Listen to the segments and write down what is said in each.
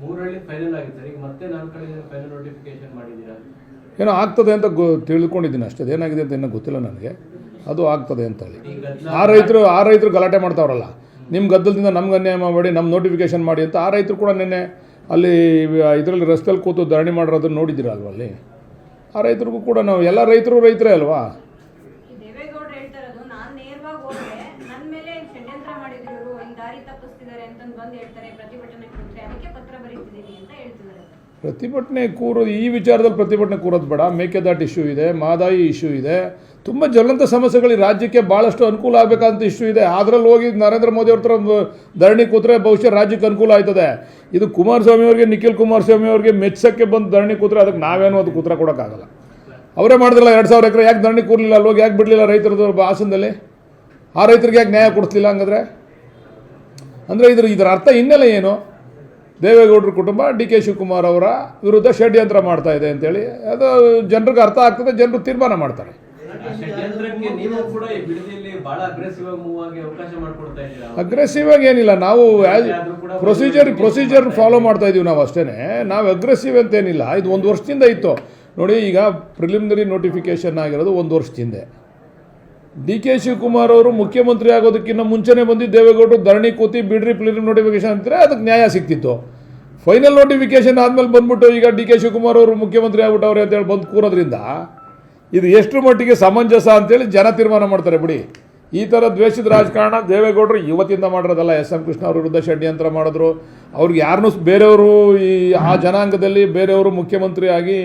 ಮೂರರಲ್ಲಿ ಫೈನಲ್ ಆಗಿದೆ ಸರ್. ಈಗ ಮತ್ತೆ 4 ಕಡೆ ಫೈನಲ್ ನೋಟಿಫಿಕೇಶನ್ ಮಾಡಿದ್ದೀರಾ? ಏನೋ ಆಗ್ತದೆ ಅಂತ ತಿಳ್ಕೊಂಡಿದ್ದೀನಿ ಅಷ್ಟೇ. ಏನಾಗಿದೆ ಅಂತ ಇನ್ನೂ ಗೊತ್ತಿಲ್ಲ ನನಗೆ. ಅದು ಆಗ್ತದೆ ಅಂತೇಳಿ ಆ ರೈತರು ಗಲಾಟೆ ಮಾಡ್ತಾವ್ರಲ್ಲ, ನಿಮ್ಮ ಗದ್ದಲದಿಂದ ನಮ್ಗೆ ಅನ್ಯಾಯ ಮಾಡಬೇಡಿ, ನಮ್ಮ ನೋಟಿಫಿಕೇಶನ್ ಮಾಡಿ ಅಂತ. ಆ ರೈತರು ಕೂಡ ನಿನ್ನೆ ಅಲ್ಲಿ ಇದರಲ್ಲಿ ರಸ್ತೆಯಲ್ಲಿ ಕೂತು ಧರಣಿ ಮಾಡಿರೋದನ್ನು ನೋಡಿದ್ದೀರ ಅಲ್ವ? ಅಲ್ಲಿ ಆ ರೈತರಿಗೂ ಕೂಡ ನಾವು ಎಲ್ಲ ರೈತರೇ ಅಲ್ವಾ? ಪ್ರತಿಭಟನೆ ಕೂರೋದು ಈ ವಿಚಾರದಲ್ಲಿ ಪ್ರತಿಭಟನೆ ಕೂರೋದು ಬೇಡ. ಮೇಕೆದಾಟು ಇಶ್ಯೂ ಇದೆ, ಮಹದಾಯಿ ಇಶ್ಯೂ ಇದೆ, ತುಂಬ ಜ್ವಲಂತ ಸಮಸ್ಯೆಗಳು ರಾಜ್ಯಕ್ಕೆ ಭಾಳಷ್ಟು ಅನುಕೂಲ ಆಗಬೇಕಂತ ಇಶ್ಯೂ ಇದೆ. ಅದರಲ್ಲಿ ಹೋಗಿ ನರೇಂದ್ರ ಮೋದಿ ಅವ್ರ ಥರ ಧರಣಿ ಕೂತ್ರೆ ಬಹುಶಃ ರಾಜ್ಯಕ್ಕೆ ಅನುಕೂಲ ಆಯ್ತದೆ. ಇದು ಕುಮಾರಸ್ವಾಮಿ ಅವ್ರಿಗೆ, ನಿಖಿಲ್ ಕುಮಾರಸ್ವಾಮಿ ಅವ್ರಿಗೆ ಮೆಚ್ಚಕ್ಕೆ ಬಂದು ಧರಣಿ ಕೂತ್ರೆ ಅದಕ್ಕೆ ನಾವೇನೋ ಅದಕ್ಕೆ ಉತ್ತರ ಕೊಡೋಕ್ಕಾಗಲ್ಲ. ಅವರೇ ಮಾಡಿದ್ರಲ್ಲ 2000 ಎಕರೆ, ಯಾಕೆ ಧರಣಿ ಕೂರಲಿಲ್ಲ? ಅಲ್ಲಿ ಹೋಗಿ ಯಾಕೆ ಬಿಡಲಿಲ್ಲ ರೈತರದ್ದು ಹಾಸನದಲ್ಲಿ? ಆ ರೈತರಿಗೆ ಯಾಕೆ ನ್ಯಾಯ ಕೊಡಿಸ್ಲಿಲ್ಲ ಹಂಗಾದ್ರೆ? ಅಂದರೆ ಇದರ ಅರ್ಥ ಹಿನ್ನೆಲೆ ಏನು? ದೇವೇಗೌಡರ ಕುಟುಂಬ DK ಶಿವಕುಮಾರ್ ಅವರ ವಿರುದ್ಧ ಷಡ್ಯಂತ್ರ ಮಾಡ್ತಾ ಇದೆ ಅಂತೇಳಿ ಅದು ಜನರಿಗೆ ಅರ್ಥ ಆಗ್ತದೆ, ಜನರು ತೀರ್ಮಾನ ಮಾಡ್ತಾರೆ. ಅಗ್ರೆಸಿವ್ ಆಗಿ ಏನಿಲ್ಲ, ನಾವು ಪ್ರೊಸೀಜರ್ ಫಾಲೋ ಮಾಡ್ತಾ ಇದೀವಿ ನಾವು ಅಷ್ಟೇ. ನಾವು ಅಗ್ರೆಸಿವ್ ಅಂತ ಏನಿಲ್ಲ. ಇದು 1 ವರ್ಷದಿಂದ ಇತ್ತು ನೋಡಿ. ಈಗ ಪ್ರಿಲಿಮಿನರಿ ನೋಟಿಫಿಕೇಶನ್ ಆಗಿರೋದು 1 ವರ್ಷದ ಹಿಂದೆ. DK ಶಿವಕುಮಾರ್ ಅವರು ಮುಖ್ಯಮಂತ್ರಿ ಆಗೋದಕ್ಕಿಂತ ಮುಂಚೆನೇ ಬಂದು ದೇವೇಗೌಡರು ಧರಣಿ ಕೂತಿ ಬಿಡ್ರಿ ಪ್ರಿಲಿಮಿನರಿ ನೋಟಿಫಿಕೇಶನ್ ಅಂತಾರೆ, ಅದಕ್ಕೆ ನ್ಯಾಯ ಸಿಗ್ತಿತ್ತು. ಫೈನಲ್ ನೋಟಿಫಿಕೇಶನ್ ಆದಮೇಲೆ ಬಂದ್ಬಿಟ್ಟು ಈಗ DK ಶಿವಕುಮಾರ್ ಅವರು ಮುಖ್ಯಮಂತ್ರಿ ಆಗ್ಬಿಟ್ಟವ್ರೆ ಅಂತೇಳಿ ಬಂದು ಕೂರೋದ್ರಿಂದ ಇದು ಎಷ್ಟು ಮಟ್ಟಿಗೆ ಸಮಂಜಸ ಅಂತೇಳಿ ಜನ ತೀರ್ಮಾನ ಮಾಡ್ತಾರೆ ಬಿಡಿ. ಈ ಥರ ದ್ವೇಷದ ರಾಜಕಾರಣ ದೇವೇಗೌಡರು ಇವತ್ತಿಂದ ಮಾಡಿರೋದಲ್ಲ. SM ಕೃಷ್ಣ ಅವ್ರ ವಿರುದ್ಧ ಷಡ್ಯಂತ್ರ ಮಾಡಿದ್ರು. ಅವ್ರಿಗೆ ಯಾರನ್ನೂ ಬೇರೆಯವರು ಆ ಜನಾಂಗದಲ್ಲಿ ಬೇರೆಯವರು ಮುಖ್ಯಮಂತ್ರಿ ಆಗಿ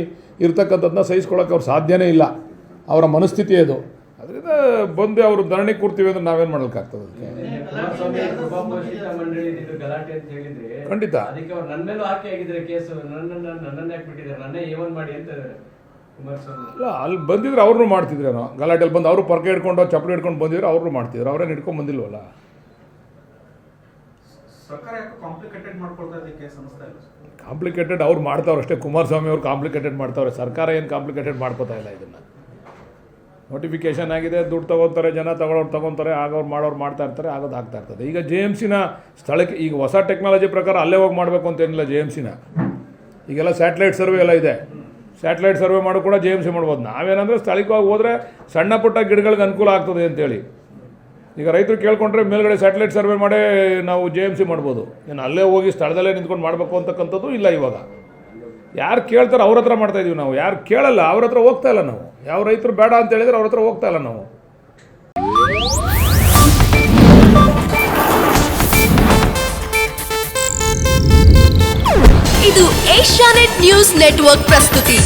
ಇರ್ತಕ್ಕಂಥದ್ದನ್ನ ಸಹಿಸ್ಕೊಳ್ಳೋಕೆ ಅವ್ರು ಸಾಧ್ಯನೇ ಇಲ್ಲ. ಅವರ ಮನಸ್ಥಿತಿ ಅದು. ಅದರಿಂದ ಬಂದು ಅವರು ಧರಣಿ ಕೂರ್ತೀವಿ ಅಂದ್ರೆ ನಾವೇನು ಮಾಡೋಕ್ಕಾಗ್ತದೆ? ಖಂಡಿತ ಇಲ್ಲ, ಅಲ್ಲಿ ಬಂದಿದ್ರೆ ಅವ್ರನ್ನೂ ಮಾಡ್ತಿದ್ರೇನೋ. ಗಲಾಟೆಯಲ್ಲಿ ಬಂದು ಅವರು ಪೊರಕೆ ಹಿಡ್ಕೊಂಡು ಚಪ್ಪಲಿ ಹಿಡ್ಕೊಂಡು ಬಂದಿದ್ರು, ಅವ್ರನ್ನೂ ಮಾಡ್ತಿದ್ರು. ಅವ್ರೇನು ಹಿಡ್ಕೊಂಡು ಬಂದಿಲ್ವಲ್ಲ. ಕಾಂಪ್ಲಿಕೇಟೆಡ್ ಅವ್ರು ಮಾಡ್ತಾವ್ರು ಅಷ್ಟೇ. ಕುಮಾರಸ್ವಾಮಿ ಅವ್ರು ಕಾಂಪ್ಲಿಕೇಟೆಡ್ ಮಾಡ್ತಾವ್ರೆ. ಸರ್ಕಾರ ಏನು ಕಾಂಪ್ಲಿಕೇಟೆಡ್ ಮಾಡ್ಕೋತಾ ಇಲ್ಲ. ಇದನ್ನು ನೋಟಿಫಿಕೇಶನ್ ಆಗಿದೆ, ದುಡ್ಡು ತೊಗೊತಾರೆ, ಜನ ತೊಗೊತಾರೆ, ಆಗೋರು ಮಾಡೋರು ಮಾಡ್ತಾ ಇರ್ತಾರೆ, ಆಗೋದು ಆಗ್ತಾ ಇರ್ತದೆ. ಈಗ JMCನ ಸ್ಥಳಕ್ಕೆ ಈಗ ಹೊಸ ಟೆಕ್ನಾಲಜಿ ಪ್ರಕಾರ ಅಲ್ಲೇ ಹೋಗಿ ಮಾಡಬೇಕು ಅಂತೇನಿಲ್ಲ. JMCನ ಈಗೆಲ್ಲ ಸ್ಯಾಟಲೈಟ್ ಸರ್ವೆ ಎಲ್ಲ ಇದೆ. ಸ್ಯಾಟಲೈಟ್ ಸರ್ವೆ ಮಾಡೋ ಕೂಡ JMC ಮಾಡ್ಬೋದು. ನಾವೇನಂದರೆ ಸ್ಥಳೀಯವಾಗಿ ಹೋದರೆ ಸಣ್ಣ ಪುಟ್ಟ ಗಿಡಗಳಿಗೆ ಅನುಕೂಲ ಆಗ್ತದೆ ಅಂತೇಳಿ. ಈಗ ರೈತರು ಕೇಳ್ಕೊಂಡ್ರೆ ಮೇಲ್ಗಡೆ ಸ್ಯಾಟಲೈಟ್ ಸರ್ವೆ ಮಾಡೇ ನಾವು JMC ಮಾಡ್ಬೋದು. ಏನು ಅಲ್ಲೇ ಹೋಗಿ ಸ್ಥಳದಲ್ಲೇ ನಿಂತ್ಕೊಂಡು ಮಾಡಬೇಕು ಅಂತಕ್ಕಂಥದ್ದು ಇಲ್ಲ. ಇವಾಗ ಯಾರು ಕೇಳ್ತಾರೆ ಅವ್ರ ಹತ್ರ ಮಾಡ್ತಾಯಿದ್ದೀವಿ ನಾವು. ಯಾರು ಕೇಳಲ್ಲ ಅವ್ರ ಹತ್ರ ಹೋಗ್ತಾ ಇಲ್ಲ ನಾವು. ಯಾವ ರೈತರು ಬೇಡ ಅಂತ ಹೇಳಿದ್ರೆ ಅವ್ರ ಹತ್ರ ಹೋಗ್ತಾ ಇಲ್ಲ ನಾವು. ಇದು ಏಷ್ಯಾನೆಟ್ ನ್ಯೂಸ್ ನೆಟ್ವರ್ಕ್ ಪ್ರಸ್ತುತಿ.